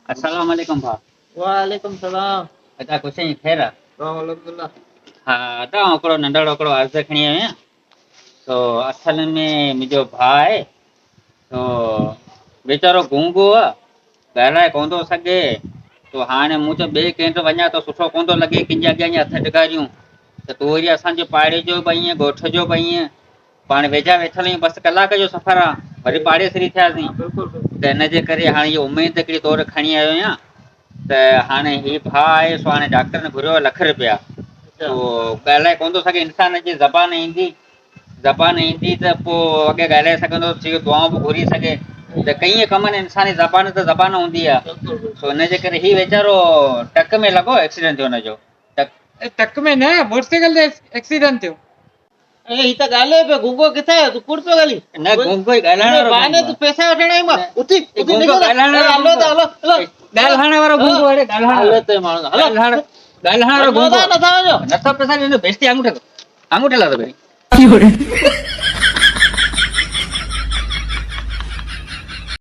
अस्सलाम वालेकुम भा। वालेकुम सलाम। अदा कुछ नहीं खैर आहे। अल्हम्दुलिल्लाह। हाँ अदा हिकिड़ो नंढड़ो हिकिड़ो अर्ज़ खणी आयो आहियां। तो असल में मुंहिंजो भाउ आहे तो वीचारो गूंगो आहे, ॻाल्हाए कोन थो सघे। तो हाणे मूं चयो ॿिए कंहिं वटि वञा त सुठो कोन थो लॻे, कंहिंजे अॻियां ईअं हथ टिकारियूं। त तूं वरी असांजे पाड़े जो भई ईअं ॻोठ जो भई ईअं पाण वेझा वेठल आहियूं, बसि कलाक जो सफ़रु आहे, वरी पाड़ेसिरी थियासीं। हाँ, बिल्कुल बिल्कुल। त इन जे करे हाणे इहो उमेद हिकिड़ी तौरु खणी आयो आहियां त हाणे हीउ भाउ आहे सो हाणे डॉक्टर ने घुरियो ₹1,00,000। अच्छा। तो ॻाल्हाए कोन थो सघे, इंसान जी ज़बान ईंदी त पोइ अॻे ॻाल्हाए सघंदो, दुआऊं बि घुरी सघे। त कईं कम आहिनि, इंसानी ज़बान त ज़बान हूंदी आहे। बिल्कुल बिल्कुल। सो इन जे करे हीउ वीचारो टक में लॻो, एक्सीडेंट थियो हुनजो। टक में न, मोटरसाइकिल ते एक्सीडेंट थियो। ही त ॻाल्हाए पियो, गूंगो किथे आहे? तूं कुड़ पियो ॻाल्हि? न गूंगो ई ॻाल्हाइण वारो बहाने तूं पैसा वठण आई मां उथी गूंगो निकिर। ॻाल्हाइण वारो हलो त हलो हलो ॻाल्हाइण वारो गूंगो आहे, हलो ते माण्हू हलो ॻाल्हाइण वारो गूंगो नथा वञो। नथो पैसा ॾींदो, बेइज्जती आङूठे आङूठे ला त